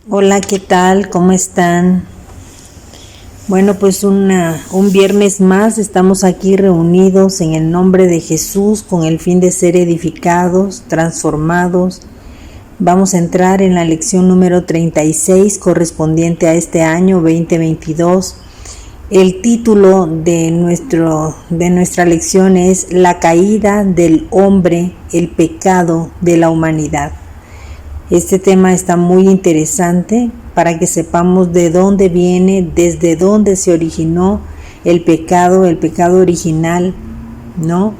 Hola, ¿qué tal? ¿Cómo están? Bueno, pues un viernes más estamos aquí reunidos en el nombre de Jesús con el fin de ser edificados, transformados. Vamos a entrar en la lección número 36 correspondiente a este año 2022. El título de nuestra lección es La caída del hombre, el pecado de la humanidad. Este tema está muy interesante para que sepamos de dónde viene, desde dónde se originó el pecado original, ¿no?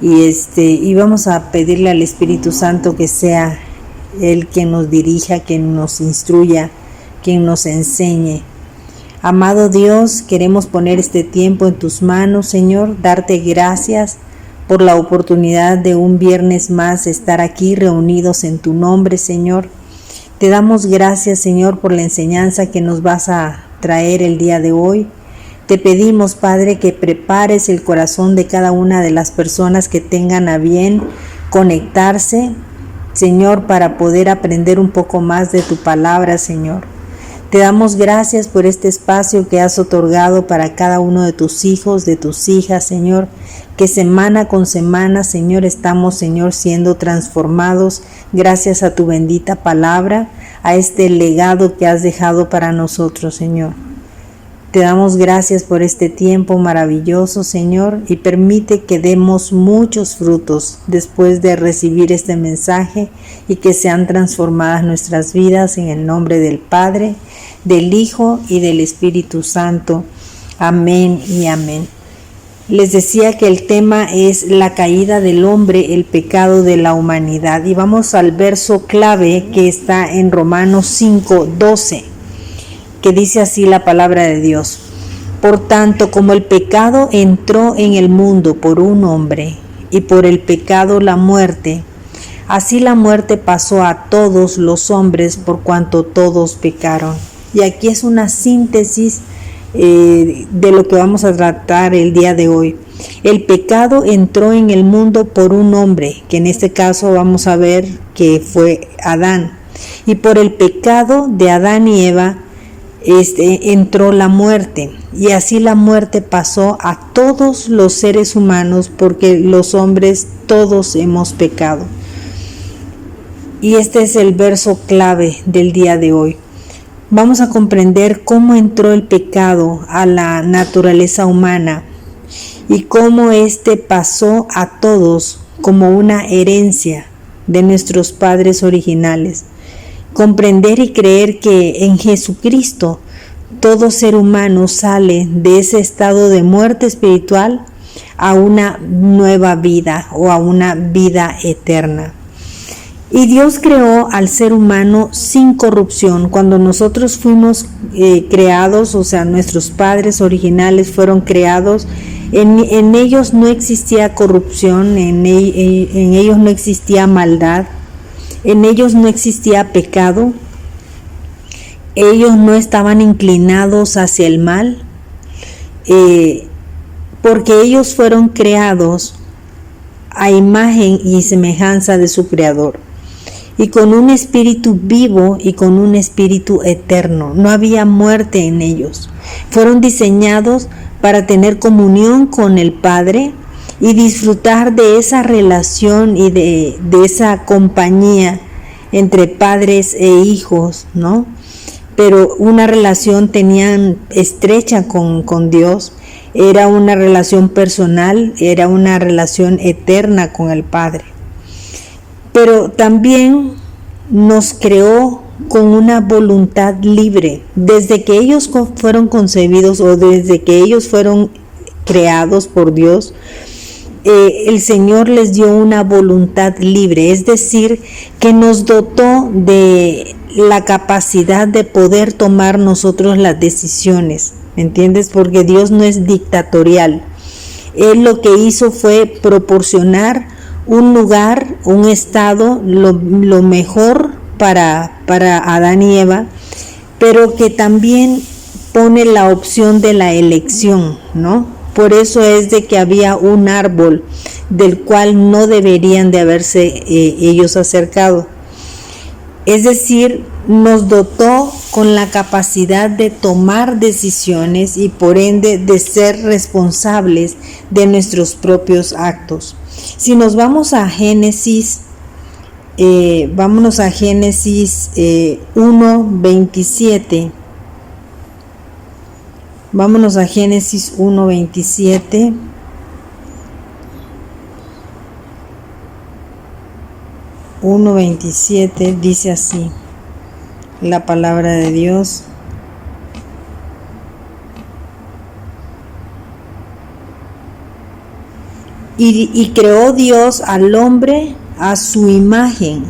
Y vamos a pedirle al Espíritu Santo que sea Él quien nos dirija, quien nos instruya, quien nos enseñe. Amado Dios, queremos poner este tiempo en tus manos, Señor, darte gracias por la oportunidad de un viernes más estar aquí reunidos en tu nombre, Señor. Te damos gracias, Señor, por la enseñanza que nos vas a traer el día de hoy. Te pedimos, Padre, que prepares el corazón de cada una de las personas que tengan a bien conectarse, Señor, para poder aprender un poco más de tu palabra, Señor. Te damos gracias por este espacio que has otorgado para cada uno de tus hijos, de tus hijas, Señor, que semana con semana, Señor, estamos, Señor, siendo transformados gracias a tu bendita palabra, a este legado que has dejado para nosotros, Señor. Te damos gracias por este tiempo maravilloso, Señor, y permite que demos muchos frutos después de recibir este mensaje y que sean transformadas nuestras vidas en el nombre del Padre, del Hijo y del Espíritu Santo. Amén y amén. Les decía que el tema es la caída del hombre, el pecado de la humanidad. Y vamos al verso clave que está en Romanos 5:12. Que dice así la palabra de Dios: Por tanto, como el pecado entró en el mundo por un hombre, y por el pecado la muerte, así la muerte pasó a todos los hombres por cuanto todos pecaron. Y aquí es una síntesis de lo que vamos a tratar el día de hoy. El pecado entró en el mundo por un hombre, que en este caso vamos a ver que fue Adán. Y por el pecado de Adán y Eva, entró la muerte, y así la muerte pasó a todos los seres humanos porque los hombres todos hemos pecado. Y este es el verso clave del día de hoy. Vamos a comprender cómo entró el pecado a la naturaleza humana y cómo pasó a todos como una herencia de nuestros padres originales. Comprender y creer que en Jesucristo todo ser humano sale de ese estado de muerte espiritual a una nueva vida o a una vida eterna. Y Dios creó al ser humano sin corrupción. Cuando nosotros fuimos creados, o sea, nuestros padres originales fueron creados, en ellos no existía corrupción, en ellos no existía maldad. En ellos no existía pecado, ellos no estaban inclinados hacia el mal, porque ellos fueron creados a imagen y semejanza de su Creador, y con un espíritu vivo y con un espíritu eterno. No había muerte en ellos. Fueron diseñados para tener comunión con el Padre y disfrutar de esa relación y de esa compañía entre padres e hijos, ¿no? Pero una relación tenían estrecha con Dios, era una relación personal, era una relación eterna con el Padre. Pero también nos creó con una voluntad libre. Desde que ellos fueron concebidos o desde que ellos fueron creados por Dios, el Señor les dio una voluntad libre, es decir, que nos dotó de la capacidad de poder tomar nosotros las decisiones, ¿me entiendes? Porque Dios no es dictatorial. Él lo que hizo fue proporcionar un lugar, un estado, lo mejor para Adán y Eva, pero que también pone la opción de la elección, ¿no? Por eso es de que había un árbol del cual no deberían de haberse ellos acercado. Es decir, nos dotó con la capacidad de tomar decisiones y por ende de ser responsables de nuestros propios actos. Si nos vamos a Génesis, vámonos a Génesis 1:27. Vámonos a Génesis 1:27. Dice así la palabra de Dios. Y creó Dios al hombre a su imagen.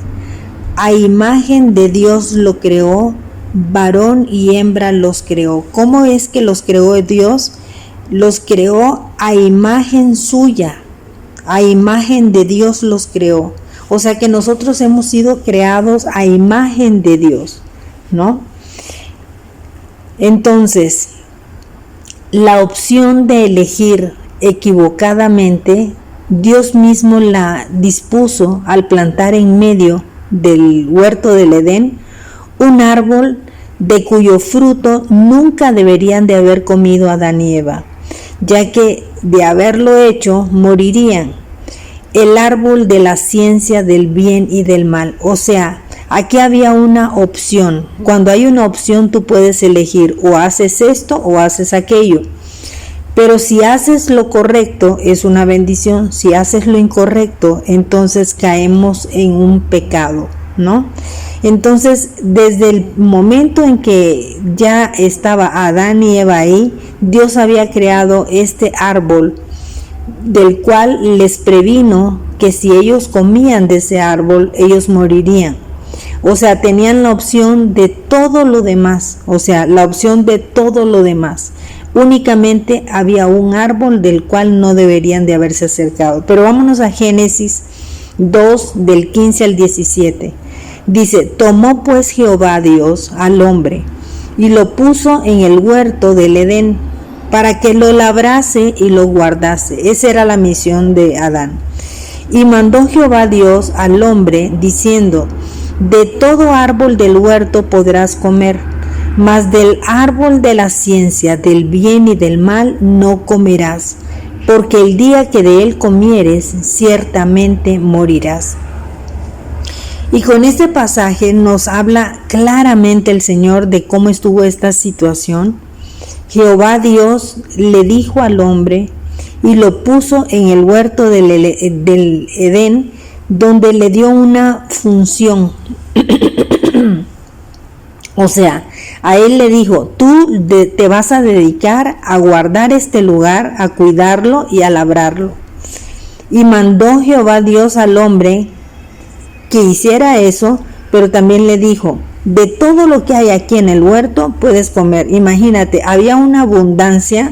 A imagen de Dios lo creó, varón y hembra los creó. ¿Cómo es que los creó Dios? Los creó a imagen suya. A imagen de Dios los creó. O sea que nosotros hemos sido creados a imagen de Dios, ¿no? Entonces, la opción de elegir equivocadamente, Dios mismo la dispuso al plantar en medio del huerto del Edén un árbol de cuyo fruto nunca deberían de haber comido Adán y Eva, ya que de haberlo hecho morirían. El árbol de la ciencia del bien y del mal. O sea, aquí había una opción. Cuando hay una opción, tú puedes elegir o haces esto o haces aquello. Pero si haces lo correcto, es una bendición. Si haces lo incorrecto, entonces caemos en un pecado, ¿no? Entonces, desde el momento en que ya estaba Adán y Eva ahí, Dios había creado este árbol del cual les previno que si ellos comían de ese árbol, ellos morirían. O sea, tenían la opción de todo lo demás. Únicamente había un árbol del cual no deberían de haberse acercado. Pero vámonos a Génesis 2, del 15 al 17. Dice, tomó pues Jehová Dios al hombre y lo puso en el huerto del Edén, para que lo labrase y lo guardase. Esa era la misión de Adán. Y mandó Jehová Dios al hombre, diciendo, de todo árbol del huerto podrás comer, mas del árbol de la ciencia del bien y del mal no comerás, porque el día que de él comieres, ciertamente morirás. Y con este pasaje nos habla claramente el Señor de cómo estuvo esta situación. Jehová Dios le dijo al hombre y lo puso en el huerto del Edén, donde le dio una función. O sea, a él le dijo, tú te vas a dedicar a guardar este lugar, a cuidarlo y a labrarlo. Y mandó Jehová Dios al hombre que hiciera eso, pero también le dijo, de todo lo que hay aquí en el huerto puedes comer. Imagínate, había una abundancia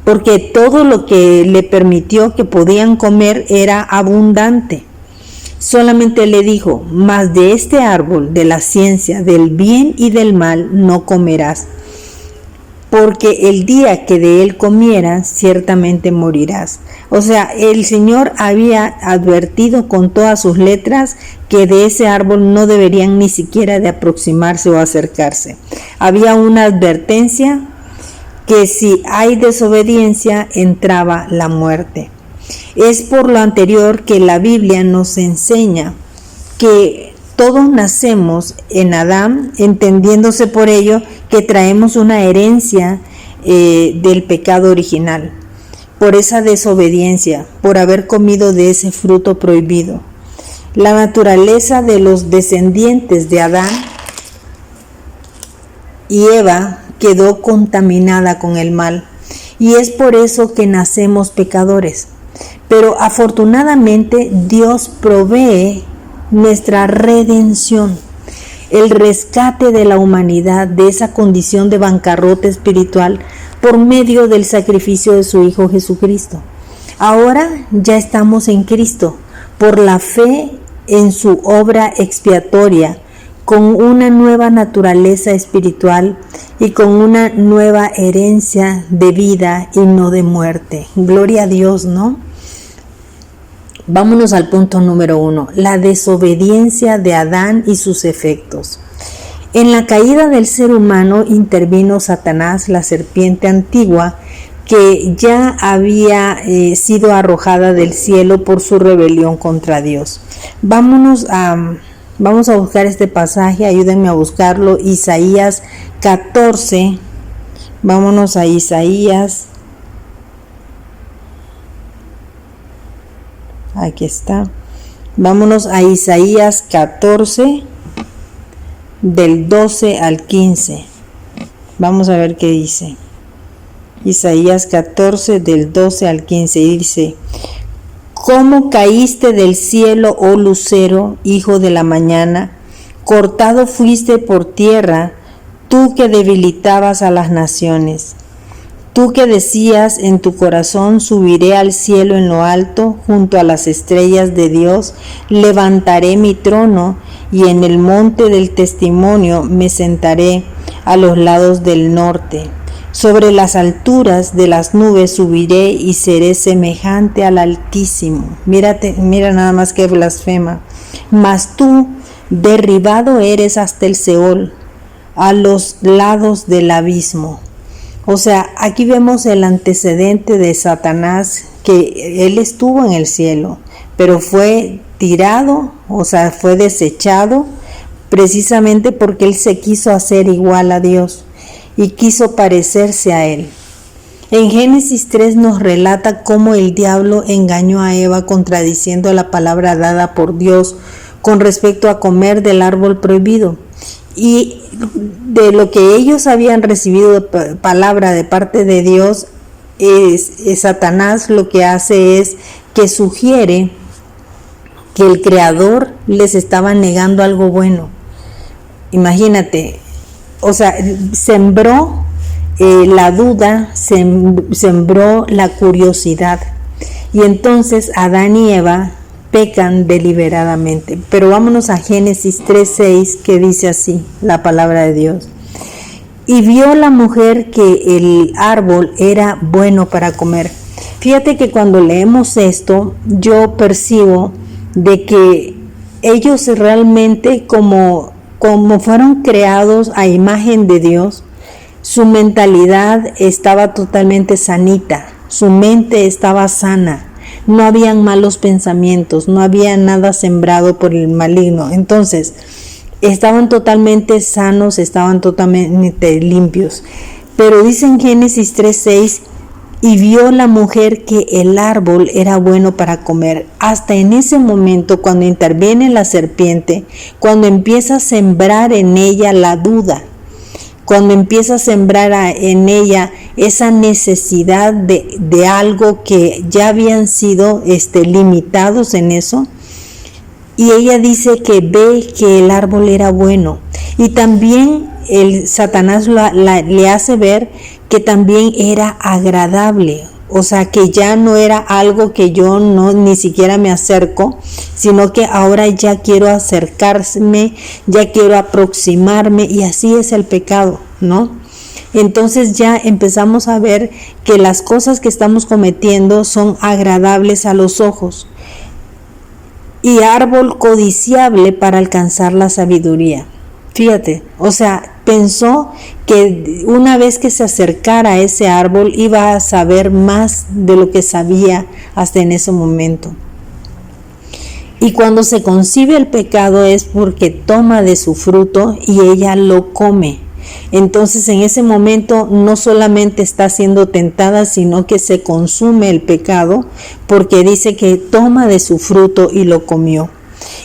porque todo lo que le permitió que podían comer era abundante. Solamente le dijo, mas de este árbol de la ciencia del bien y del mal no comerás, porque el día que de él comieras, ciertamente morirás. O sea, el Señor había advertido con todas sus letras que de ese árbol no deberían ni siquiera de aproximarse o acercarse. Había una advertencia que si hay desobediencia, entraba la muerte. Es por lo anterior que la Biblia nos enseña que todos nacemos en Adán, entendiéndose por ello que traemos una herencia del pecado original, por esa desobediencia, por haber comido de ese fruto prohibido. La naturaleza de los descendientes de Adán y Eva quedó contaminada con el mal, y es por eso que nacemos pecadores. Pero afortunadamente Dios provee nuestra redención, el rescate de la humanidad de esa condición de bancarrota espiritual por medio del sacrificio de su Hijo Jesucristo. Ahora ya estamos en Cristo por la fe en su obra expiatoria, con una nueva naturaleza espiritual y con una nueva herencia de vida y no de muerte. Gloria a Dios, ¿no? Vámonos al punto número 1, la desobediencia de Adán y sus efectos. En la caída del ser humano intervino Satanás, la serpiente antigua, que ya había sido arrojada del cielo por su rebelión contra Dios. Vamos a buscar este pasaje, ayúdenme a buscarlo, Isaías 14, vámonos a Isaías, aquí está, vámonos a Isaías 14, del 12 al 15, vamos a ver qué dice. Isaías 14 del 12 al 15 dice: ¿Cómo caíste del cielo, oh lucero, hijo de la mañana? Cortado fuiste por tierra, tú que debilitabas a las naciones. Tú que decías en tu corazón: subiré al cielo en lo alto, junto a las estrellas de Dios, levantaré mi trono, y en el monte del testimonio me sentaré a los lados del norte. Sobre las alturas de las nubes subiré y seré semejante al Altísimo. Mira nada más que blasfema. Mas tú, derribado eres hasta el Seol, a los lados del abismo. O sea, aquí vemos el antecedente de Satanás, que él estuvo en el cielo, pero fue tirado, o sea, fue desechado, precisamente porque él se quiso hacer igual a Dios y quiso parecerse a él. En Génesis 3 nos relata cómo el diablo engañó a Eva contradiciendo la palabra dada por Dios con respecto a comer del árbol prohibido. Y de lo que ellos habían recibido palabra de parte de Dios, Satanás lo que hace es que sugiere que el Creador les estaba negando algo bueno. Imagínate, o sea, sembró la duda, sembró la curiosidad, y entonces Adán y Eva pecan deliberadamente. Pero vámonos a Génesis 3:6, que dice así la palabra de Dios: y vio la mujer que el árbol era bueno para comer. Fíjate que cuando leemos esto, yo percibo de que ellos realmente, como fueron creados a imagen de Dios, su mentalidad estaba totalmente sanita, su mente estaba sana, no habían malos pensamientos, no había nada sembrado por el maligno. Entonces, estaban totalmente sanos, estaban totalmente limpios. Pero dice en Génesis 3:6, y vio la mujer que el árbol era bueno para comer. Hasta en ese momento, cuando interviene la serpiente, cuando empieza a sembrar en ella la duda, cuando empieza a sembrar en ella esa necesidad de algo que ya habían sido limitados en eso, y ella dice que ve que el árbol era bueno, y también el Satanás le hace ver que también era agradable, o sea, que ya no era algo que yo ni siquiera me acerco, sino que ahora ya quiero acercarme, ya quiero aproximarme, y así es el pecado, ¿no? Entonces ya empezamos a ver que las cosas que estamos cometiendo son agradables a los ojos, y árbol codiciable para alcanzar la sabiduría. Fíjate, o sea, pensó que una vez que se acercara a ese árbol iba a saber más de lo que sabía hasta en ese momento. Y cuando se concibe el pecado es porque toma de su fruto y ella lo come. Entonces en ese momento no solamente está siendo tentada, sino que se consume el pecado, porque dice que toma de su fruto y lo comió.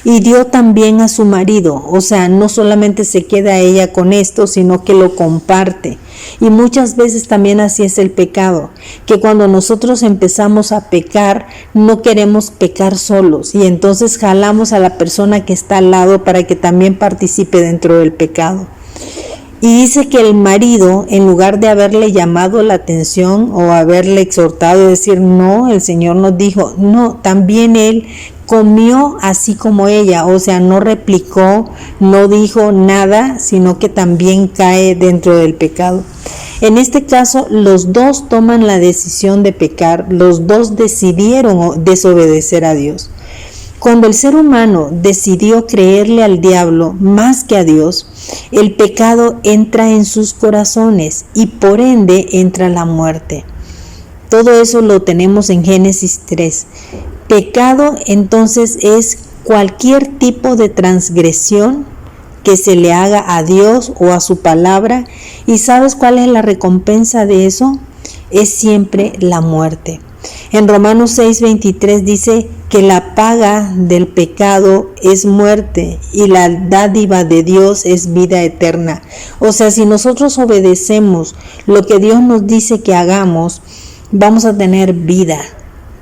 Y dio también a su marido, o sea, no solamente se queda ella con esto, sino que lo comparte. Y muchas veces también así es el pecado, que cuando nosotros empezamos a pecar, no queremos pecar solos, y entonces jalamos a la persona que está al lado para que también participe dentro del pecado. Y dice que el marido, en lugar de haberle llamado la atención o haberle exhortado y decir no, el Señor nos dijo, no, también él comió así como ella, o sea, no replicó, no dijo nada, sino que también cae dentro del pecado. En este caso, los dos toman la decisión de pecar, los dos decidieron desobedecer a Dios. Cuando el ser humano decidió creerle al diablo más que a Dios, el pecado entra en sus corazones y por ende entra la muerte. Todo eso lo tenemos en Génesis 3. Pecado entonces es cualquier tipo de transgresión que se le haga a Dios o a su palabra. ¿Y sabes cuál es la recompensa de eso? Es siempre la muerte. En Romanos 6:23 dice que la paga del pecado es muerte y la dádiva de Dios es vida eterna. O sea, si nosotros obedecemos lo que Dios nos dice que hagamos, vamos a tener vida.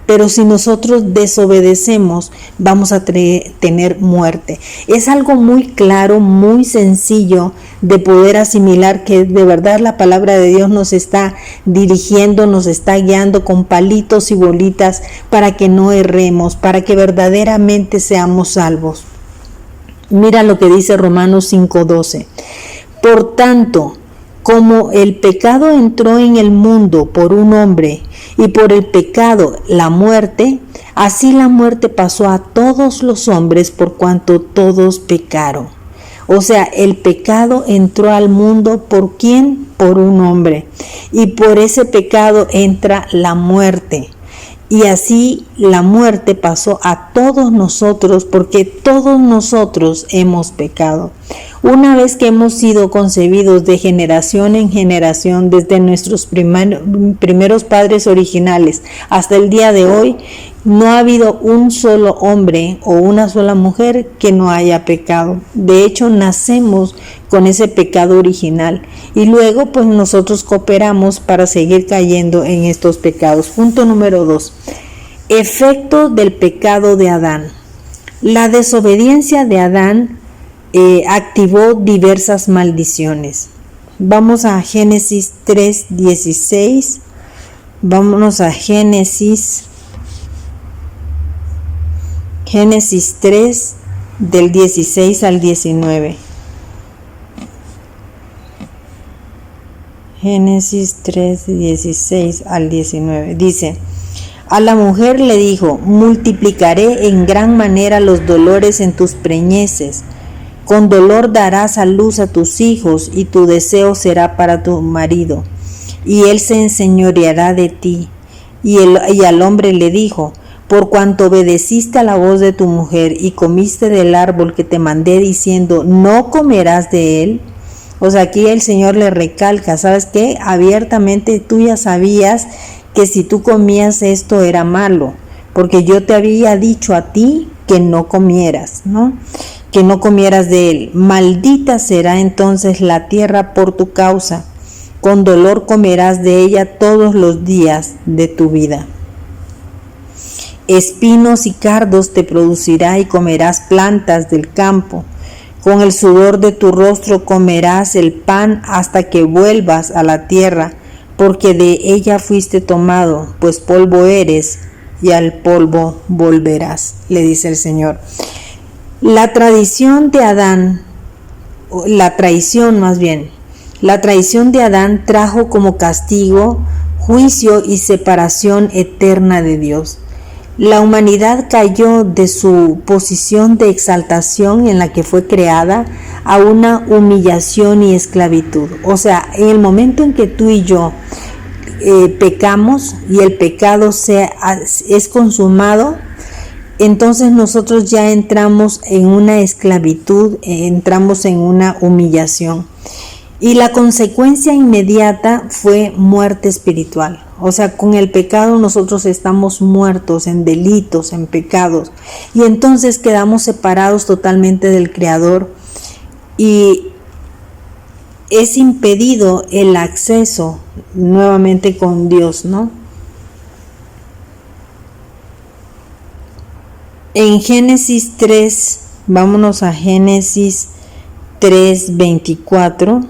Pero si nosotros desobedecemos, vamos a tener muerte. Es algo muy claro, muy sencillo de poder asimilar, que de verdad la palabra de Dios nos está dirigiendo, nos está guiando con palitos y bolitas para que no erremos, para que verdaderamente seamos salvos. Mira lo que dice Romanos 5:12. Por tanto, como el pecado entró en el mundo por un hombre y por el pecado la muerte, así la muerte pasó a todos los hombres por cuanto todos pecaron. O sea, el pecado entró al mundo ¿por quién? Por un hombre. Y por ese pecado entra la muerte. Y así la muerte pasó a todos nosotros porque todos nosotros hemos pecado. Una vez que hemos sido concebidos de generación en generación, desde nuestros primeros padres originales hasta el día de hoy, no ha habido un solo hombre o una sola mujer que no haya pecado. De hecho, nacemos con ese pecado original y luego pues nosotros cooperamos para seguir cayendo en estos pecados. Punto número 2. Efecto del pecado de Adán. La desobediencia de Adán activó diversas maldiciones. Vamos a Génesis 3:16. Vámonos a Génesis 3 del 16 al 19. Génesis 3, 16 al 19. Dice: a la mujer le dijo: multiplicaré en gran manera los dolores en tus preñeces. Con dolor darás a luz a tus hijos, y tu deseo será para tu marido, y él se enseñoreará de ti. Y al hombre le dijo: por cuanto obedeciste a la voz de tu mujer y comiste del árbol que te mandé diciendo, no comerás de él. O sea, aquí el Señor le recalca, ¿sabes qué? Abiertamente tú ya sabías que si tú comías esto era malo, porque yo te había dicho a ti que no comieras, ¿no? Que no comieras de él. Maldita será entonces la tierra por tu causa, con dolor comerás de ella todos los días de tu vida. Espinos y cardos te producirá y comerás plantas del campo. Con el sudor de tu rostro comerás el pan hasta que vuelvas a la tierra, porque de ella fuiste tomado, pues polvo eres y al polvo volverás, le dice el Señor. La traición de Adán trajo como castigo, juicio y separación eterna de Dios. La humanidad cayó de su posición de exaltación en la que fue creada a una humillación y esclavitud. O sea, en el momento en que tú y yo pecamos y el pecado es consumado, entonces nosotros ya entramos en una esclavitud, entramos en una humillación. Y la consecuencia inmediata fue muerte espiritual. O sea, con el pecado nosotros estamos muertos en delitos, en pecados. Y entonces quedamos separados totalmente del Creador. Y es impedido el acceso nuevamente con Dios, ¿no? En Génesis 3, vámonos a Génesis 3:24.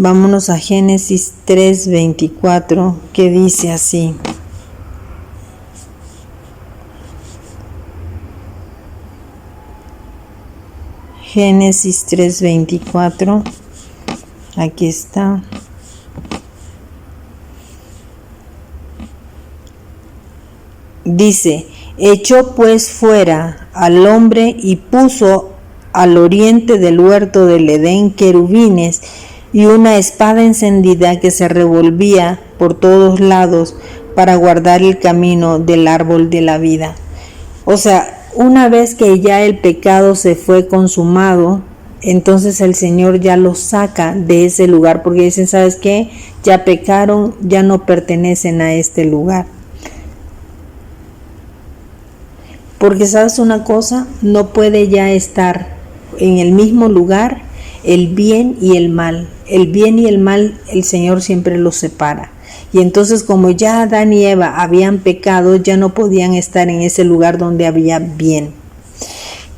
Vámonos a Génesis 3:24, que dice así. Génesis 3:24, aquí está. Dice: echó pues fuera al hombre y puso al oriente del huerto del Edén querubines y una espada encendida que se revolvía por todos lados para guardar el camino del árbol de la vida. O sea, una vez que ya el pecado se fue consumado, entonces el Señor ya los saca de ese lugar, porque dicen, ¿sabes qué? Ya pecaron, ya no pertenecen a este lugar. Porque, ¿sabes una cosa? No puede ya estar en el mismo lugar el bien y el mal. El bien y el mal el Señor siempre los separa. Y entonces, como ya Adán y Eva habían pecado, ya no podían estar en ese lugar donde había bien.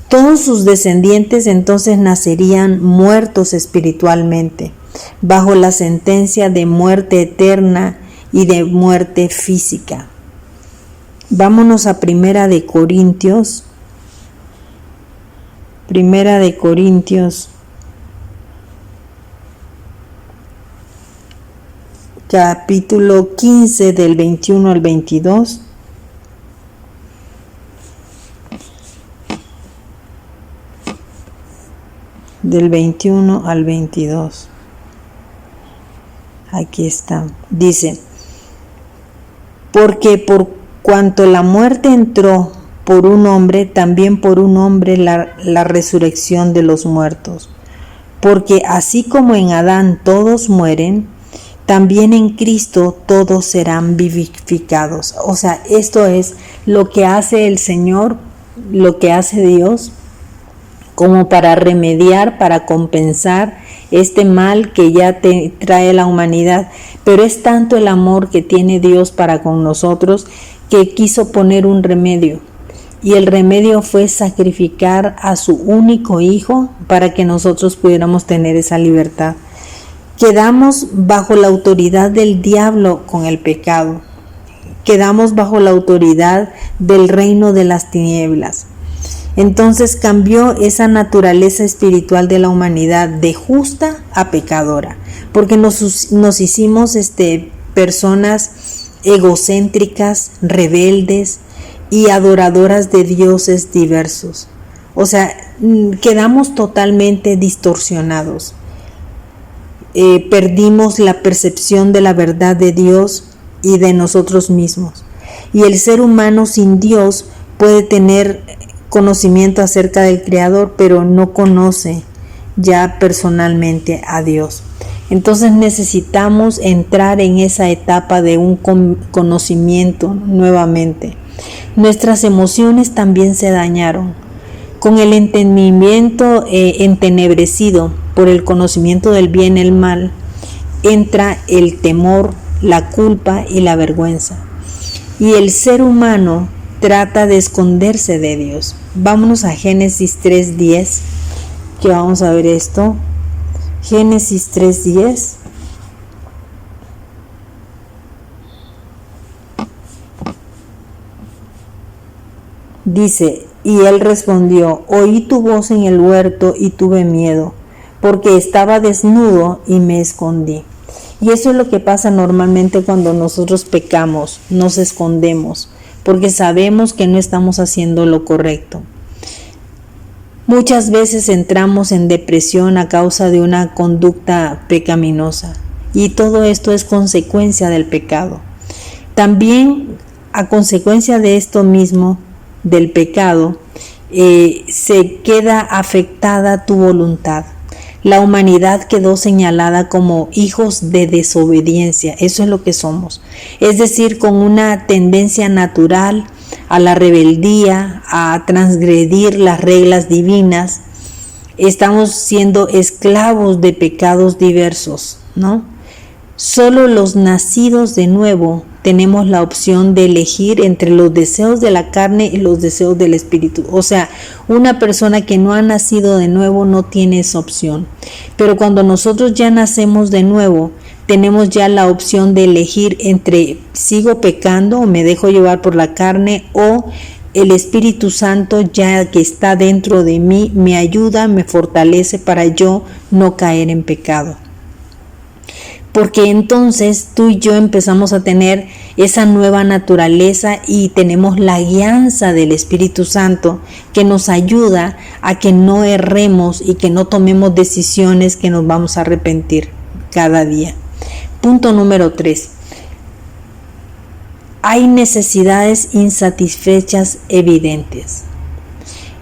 Todos sus descendientes entonces nacerían muertos espiritualmente, bajo la sentencia de muerte eterna y de muerte física. Vámonos a Primera de Corintios. Primera de Corintios, capítulo 15, del 21 al 22. Del 21 al 22. Aquí está. Dice: porque por cuanto la muerte entró por un hombre, también por un hombre la resurrección de los muertos. Porque así como en Adán todos mueren, también en Cristo todos serán vivificados. O sea, esto es lo que hace el Señor, lo que hace Dios, como para remediar, para compensar este mal que ya trae la humanidad. Pero es tanto el amor que tiene Dios para con nosotros que quiso poner un remedio. Y el remedio fue sacrificar a su único hijo para que nosotros pudiéramos tener esa libertad. Quedamos bajo la autoridad del diablo con el pecado. Quedamos bajo la autoridad del reino de las tinieblas. Entonces cambió esa naturaleza espiritual de la humanidad de justa a pecadora, porque nos hicimos personas egocéntricas, rebeldes y adoradoras de dioses diversos. O sea, quedamos totalmente distorsionados. Perdimos la percepción de la verdad de Dios y de nosotros mismos. Y el ser humano sin Dios puede tener conocimiento acerca del Creador, pero no conoce ya personalmente a Dios. Entonces necesitamos entrar en esa etapa de un conocimiento nuevamente. Nuestras emociones también se dañaron. Con el entendimiento entenebrecido por el conocimiento del bien y el mal, entra el temor, la culpa y la vergüenza. Y el ser humano trata de esconderse de Dios. Vámonos a Génesis 3:10, que vamos a ver esto. Génesis 3:10. Dice: y él respondió: oí tu voz en el huerto y tuve miedo, porque estaba desnudo y me escondí. Y eso es lo que pasa normalmente cuando nosotros pecamos, nos escondemos, porque sabemos que no estamos haciendo lo correcto. Muchas veces entramos en depresión a causa de una conducta pecaminosa, y todo esto es consecuencia del pecado. También, a consecuencia de esto mismo, del pecado, se queda afectada tu voluntad. La humanidad quedó señalada como hijos de desobediencia. Eso es lo que somos. Es decir, con una tendencia natural a la rebeldía, a transgredir las reglas divinas. Estamos siendo esclavos de pecados diversos, ¿no? Solo los nacidos de nuevo tenemos la opción de elegir entre los deseos de la carne y los deseos del espíritu. O sea, una persona que no ha nacido de nuevo no tiene esa opción. Pero cuando nosotros ya nacemos de nuevo, tenemos ya la opción de elegir entre sigo pecando o me dejo llevar por la carne, o el Espíritu Santo ya que está dentro de mí me ayuda, me fortalece para yo no caer en pecado. Porque entonces tú y yo empezamos a tener esa nueva naturaleza y tenemos la guianza del Espíritu Santo que nos ayuda a que no erremos y que no tomemos decisiones que nos vamos a arrepentir cada día. Punto número 3. Hay necesidades insatisfechas evidentes.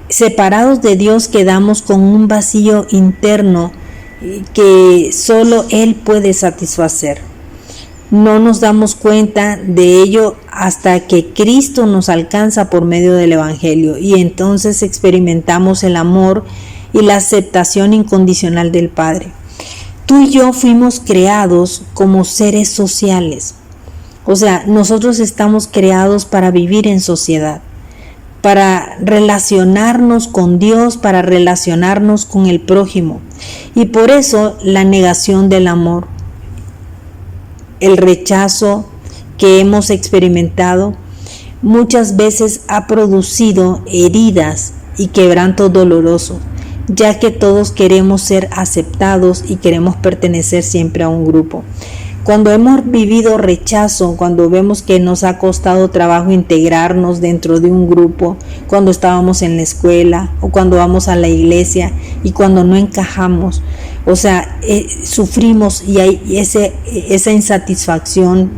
Separados de Dios quedamos con un vacío interno que solo Él puede satisfacer. No nos damos cuenta de ello hasta que Cristo nos alcanza por medio del Evangelio y entonces experimentamos el amor y la aceptación incondicional del Padre. Tú y yo fuimos creados como seres sociales. O sea, nosotros estamos creados para vivir en sociedad, para relacionarnos con Dios, para relacionarnos con el prójimo. Y por eso la negación del amor, el rechazo que hemos experimentado, muchas veces ha producido heridas y quebrantos dolorosos, ya que todos queremos ser aceptados y queremos pertenecer siempre a un grupo. Cuando hemos vivido rechazo, cuando vemos que nos ha costado trabajo integrarnos dentro de un grupo, cuando estábamos en la escuela o cuando vamos a la iglesia y cuando no encajamos, o sea, sufrimos y hay esa insatisfacción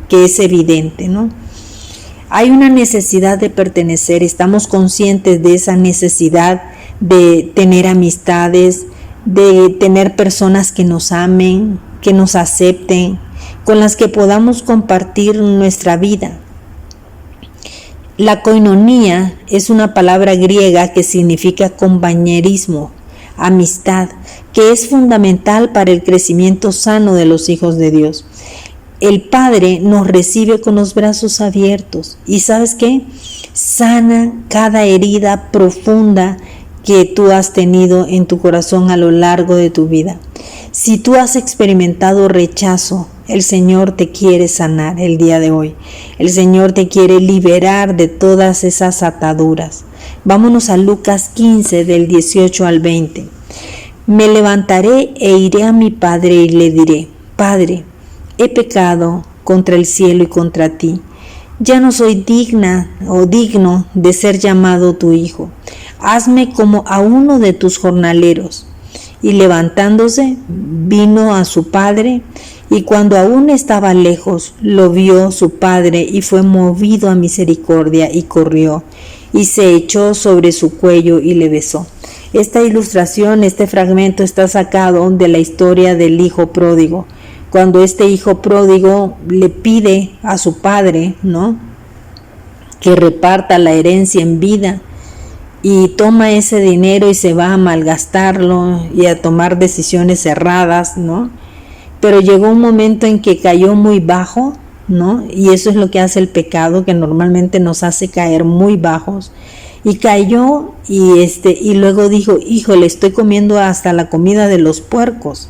que es evidente, ¿no? Hay una necesidad de pertenecer, estamos conscientes de esa necesidad de tener amistades, de tener personas que nos amen, que nos acepten, con las que podamos compartir nuestra vida. La koinonía es una palabra griega que significa compañerismo, amistad, que es fundamental para el crecimiento sano de los hijos de Dios. El Padre nos recibe con los brazos abiertos y ¿sabes qué? Sana cada herida profunda que tú has tenido en tu corazón a lo largo de tu vida. Si tú has experimentado rechazo, el Señor te quiere sanar el día de hoy. El Señor te quiere liberar de todas esas ataduras. Vámonos a Lucas 15 del 18 al 20. Me levantaré e iré a mi padre y le diré: Padre, he pecado contra el cielo y contra ti. Ya no soy digna o digno de ser llamado tu hijo. Hazme como a uno de tus jornaleros. Y levantándose, vino a su padre, y cuando aún estaba lejos, lo vio su padre, y fue movido a misericordia, y corrió, y se echó sobre su cuello, y le besó. Esta ilustración, este fragmento está sacado de la historia del hijo pródigo. Cuando este hijo pródigo le pide a su padre, ¿no?, que reparta la herencia en vida, y toma ese dinero y se va a malgastarlo y a tomar decisiones erradas, ¿no? Pero llegó un momento en que cayó muy bajo, ¿no? Y eso es lo que hace el pecado, que normalmente nos hace caer muy bajos. Y cayó y luego dijo: híjole, estoy comiendo hasta la comida de los puercos.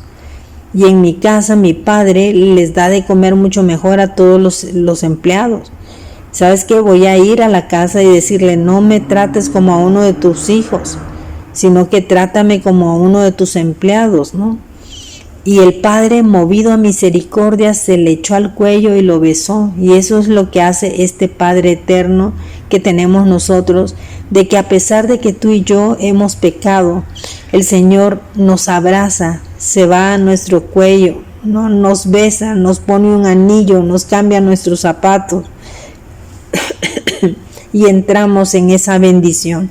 Y en mi casa mi padre les da de comer mucho mejor a todos los empleados. ¿Sabes qué? Voy a ir a la casa y decirle: no me trates como a uno de tus hijos, sino que trátame como a uno de tus empleados, ¿no? Y el padre, movido a misericordia, se le echó al cuello y lo besó. Y eso es lo que hace este Padre eterno que tenemos nosotros, de que a pesar de que tú y yo hemos pecado, el Señor nos abraza, se va a nuestro cuello, ¿no? Nos besa, nos pone un anillo, nos cambia nuestros zapatos. Y entramos en esa bendición.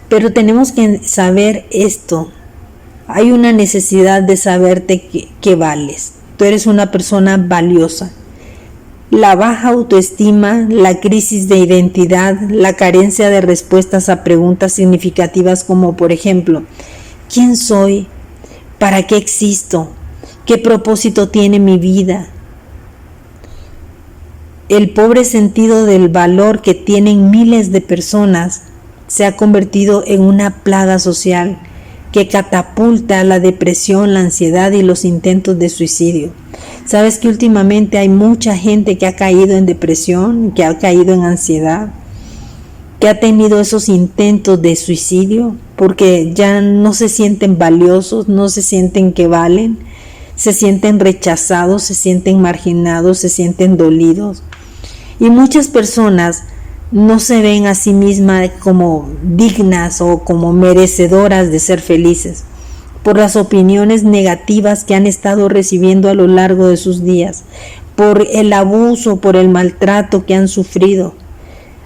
Pero tenemos que saber esto. Hay una necesidad de saberte que vales. Tú eres una persona valiosa. La baja autoestima, la crisis de identidad, la carencia de respuestas a preguntas significativas como, por ejemplo, ¿quién soy? ¿Para qué existo? ¿Qué propósito tiene mi vida? El pobre sentido del valor que tienen miles de personas se ha convertido en una plaga social que catapulta la depresión, la ansiedad y los intentos de suicidio. Sabes que últimamente hay mucha gente que ha caído en depresión, que ha caído en ansiedad, que ha tenido esos intentos de suicidio porque ya no se sienten valiosos, no se sienten que valen, se sienten rechazados, se sienten marginados, se sienten dolidos. Y muchas personas no se ven a sí mismas como dignas o como merecedoras de ser felices por las opiniones negativas que han estado recibiendo a lo largo de sus días, por el abuso, por el maltrato que han sufrido.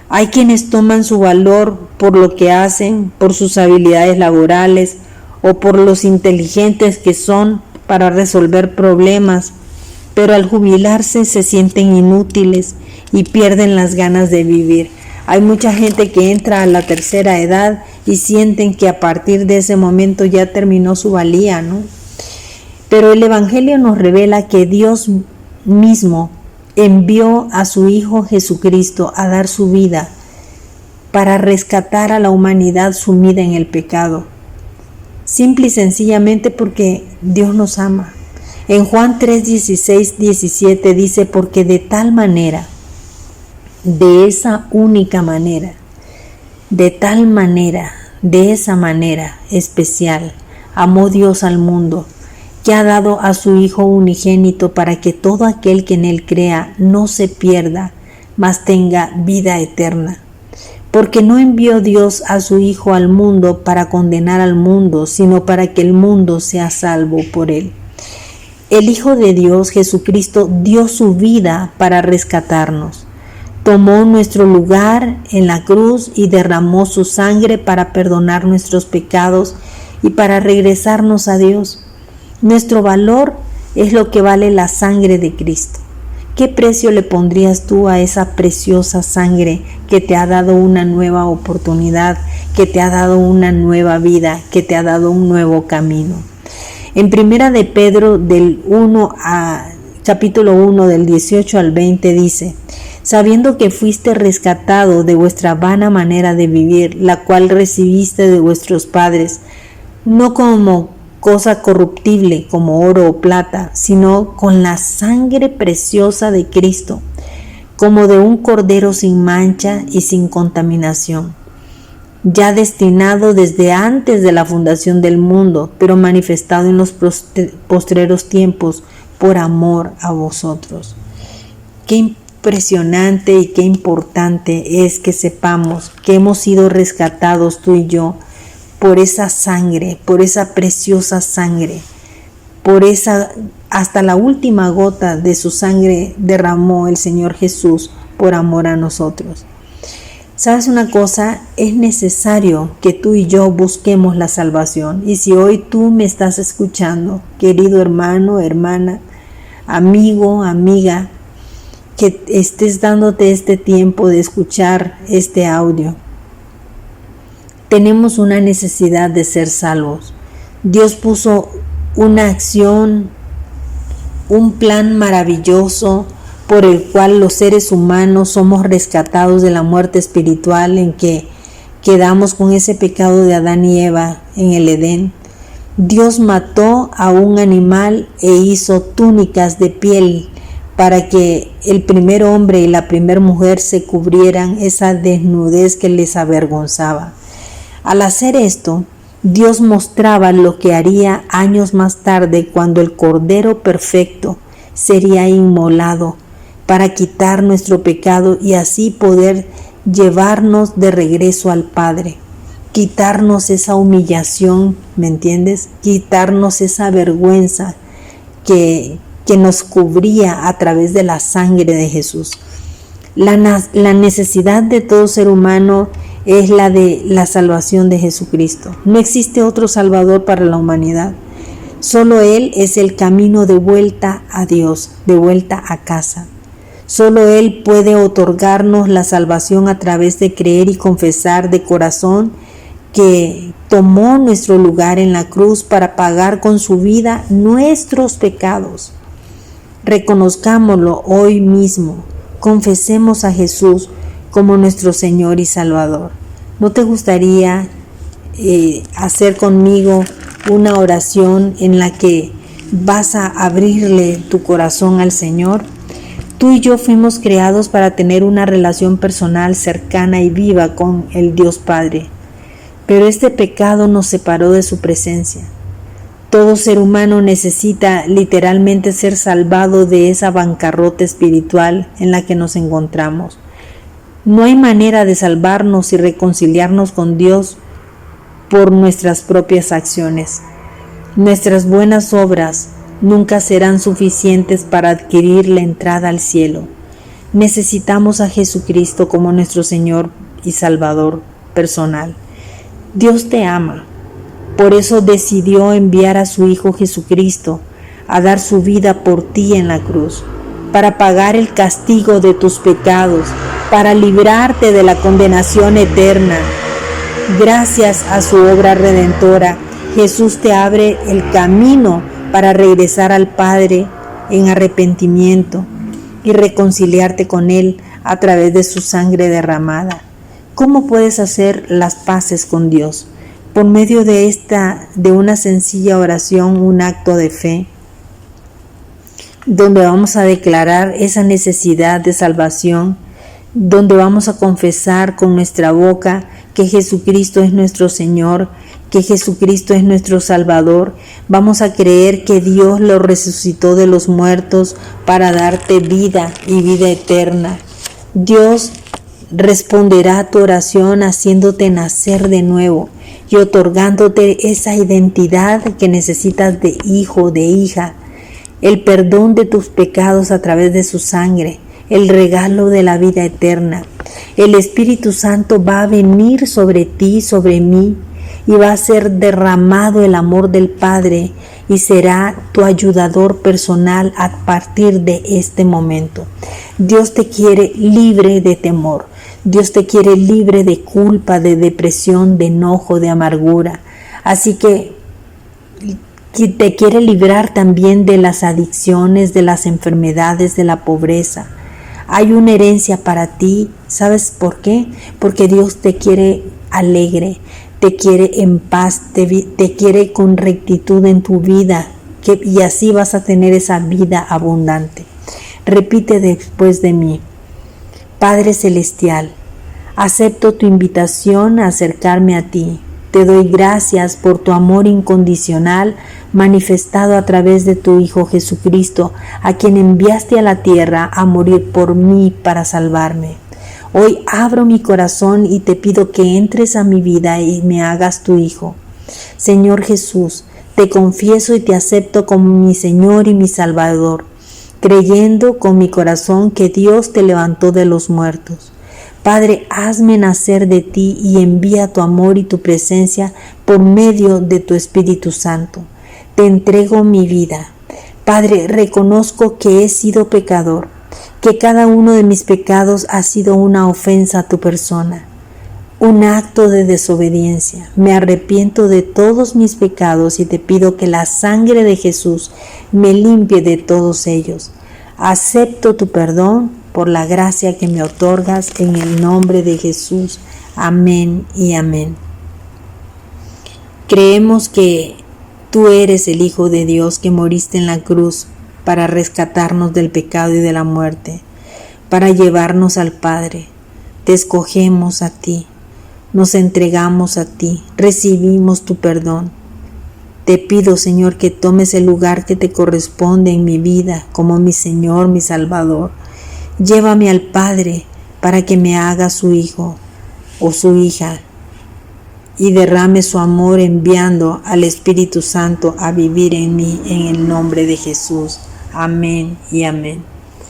Hay quienes toman su valor por lo que hacen, por sus habilidades laborales o por los inteligentes que son para resolver problemas, pero al jubilarse se sienten inútiles y pierden las ganas de vivir. Hay mucha gente que entra a la tercera edad y sienten que a partir de ese momento ya terminó su valía, ¿no? Pero el Evangelio nos revela que Dios mismo envió a su Hijo Jesucristo a dar su vida para rescatar a la humanidad sumida en el pecado. Simple y sencillamente porque Dios nos ama. En Juan 3:16-17 dice: porque de tal manera, de esa única manera, de tal manera, de esa manera especial, amó Dios al mundo, que ha dado a su Hijo unigénito para que todo aquel que en él crea no se pierda, mas tenga vida eterna. Porque no envió Dios a su Hijo al mundo para condenar al mundo, sino para que el mundo sea salvo por él. El Hijo de Dios, Jesucristo, dio su vida para rescatarnos. Tomó nuestro lugar en la cruz y derramó su sangre para perdonar nuestros pecados y para regresarnos a Dios. Nuestro valor es lo que vale la sangre de Cristo. ¿Qué precio le pondrías tú a esa preciosa sangre que te ha dado una nueva oportunidad, que te ha dado una nueva vida, que te ha dado un nuevo camino? En Primera de Pedro capítulo 1 del 18 al 20 dice: sabiendo que fuiste rescatado de vuestra vana manera de vivir, la cual recibiste de vuestros padres, no como cosa corruptible como oro o plata, sino con la sangre preciosa de Cristo, como de un cordero sin mancha y sin contaminación, ya destinado desde antes de la fundación del mundo, pero manifestado en los postreros tiempos por amor a vosotros. Qué impresionante y qué importante es que sepamos que hemos sido rescatados tú y yo por esa sangre, por esa preciosa sangre, por esa, hasta la última gota de su sangre derramó el Señor Jesús por amor a nosotros. ¿Sabes una cosa? Es necesario que tú y yo busquemos la salvación. Y si hoy tú me estás escuchando, querido hermano, hermana, amigo, amiga, que estés dándote este tiempo de escuchar este audio, tenemos una necesidad de ser salvos. Dios puso una acción, un plan maravilloso por el cual los seres humanos somos rescatados de la muerte espiritual en que quedamos con ese pecado de Adán y Eva en el Edén. Dios mató a un animal e hizo túnicas de piel para que el primer hombre y la primera mujer se cubrieran esa desnudez que les avergonzaba. Al hacer esto, Dios mostraba lo que haría años más tarde cuando el Cordero Perfecto sería inmolado para quitar nuestro pecado y así poder llevarnos de regreso al Padre, quitarnos esa humillación, ¿me entiendes? Quitarnos esa vergüenza que nos cubría a través de la sangre de Jesús. La necesidad de todo ser humano es la de la salvación de Jesucristo. No existe otro Salvador para la humanidad. Solo Él es el camino de vuelta a Dios, de vuelta a casa. Solo Él puede otorgarnos la salvación a través de creer y confesar de corazón que tomó nuestro lugar en la cruz para pagar con su vida nuestros pecados. Reconozcámoslo hoy mismo confesemos a Jesús como nuestro Señor y Salvador. ¿No te gustaría hacer conmigo una oración en la que vas a abrirle tu corazón al Señor? Tú y yo fuimos creados para tener una relación personal cercana y viva con el Dios Padre, pero este pecado nos separó de su presencia. Todo ser humano necesita literalmente ser salvado de esa bancarrota espiritual en la que nos encontramos. No hay manera de salvarnos y reconciliarnos con Dios por nuestras propias acciones. Nuestras buenas obras nunca serán suficientes para adquirir la entrada al cielo. Necesitamos a Jesucristo como nuestro Señor y Salvador personal. Dios te ama, por eso decidió enviar a su Hijo Jesucristo a dar su vida por ti en la cruz, para pagar el castigo de tus pecados, para librarte de la condenación eterna. Gracias a su obra redentora, Jesús te abre el camino para regresar al Padre en arrepentimiento y reconciliarte con Él a través de su sangre derramada. ¿Cómo puedes hacer las paces con Dios? Por medio de una sencilla oración, un acto de fe, donde vamos a declarar esa necesidad de salvación, donde vamos a confesar con nuestra boca que Jesucristo es nuestro Señor, que Jesucristo es nuestro Salvador. Vamos a creer que Dios lo resucitó de los muertos para darte vida y vida eterna. Dios responderá a tu oración haciéndote nacer de nuevo y otorgándote esa identidad que necesitas de hijo, de hija, el perdón de tus pecados a través de su sangre, el regalo de la vida eterna. El Espíritu Santo va a venir sobre ti, sobre mí, y va a ser derramado el amor del Padre y será tu ayudador personal a partir de este momento. Dios te quiere libre de temor. Dios te quiere libre de culpa, de depresión, de enojo, de amargura. Así que te quiere librar también de las adicciones, de las enfermedades, de la pobreza. Hay una herencia para ti. ¿Sabes por qué? Porque Dios te quiere alegre, te quiere en paz, te quiere con rectitud en tu vida, y así vas a tener esa vida abundante. Repite después de mí: Padre Celestial, acepto tu invitación a acercarme a ti. Te doy gracias por tu amor incondicional manifestado a través de tu Hijo Jesucristo, a quien enviaste a la tierra a morir por mí para salvarme. Hoy abro mi corazón y te pido que entres a mi vida y me hagas tu Hijo. Señor Jesús, te confieso y te acepto como mi Señor y mi Salvador, creyendo con mi corazón que Dios te levantó de los muertos. Padre, hazme nacer de ti y envía tu amor y tu presencia por medio de tu Espíritu Santo. Te entrego mi vida. Padre, reconozco que he sido pecador, que cada uno de mis pecados ha sido una ofensa a tu persona, un acto de desobediencia. Me arrepiento de todos mis pecados y te pido que la sangre de Jesús me limpie de todos ellos. Acepto tu perdón por la gracia que me otorgas en el nombre de Jesús. Amén y amén. Creemos que tú eres el Hijo de Dios que moriste en la cruz para rescatarnos del pecado y de la muerte, para llevarnos al Padre. Te escogemos a ti, nos entregamos a ti, recibimos tu perdón. Te pido, Señor, que tomes el lugar que te corresponde en mi vida como mi Señor, mi Salvador. Llévame al Padre para que me haga su hijo o su hija y derrame su amor enviando al Espíritu Santo a vivir en mí en el nombre de Jesús. Amén y amén.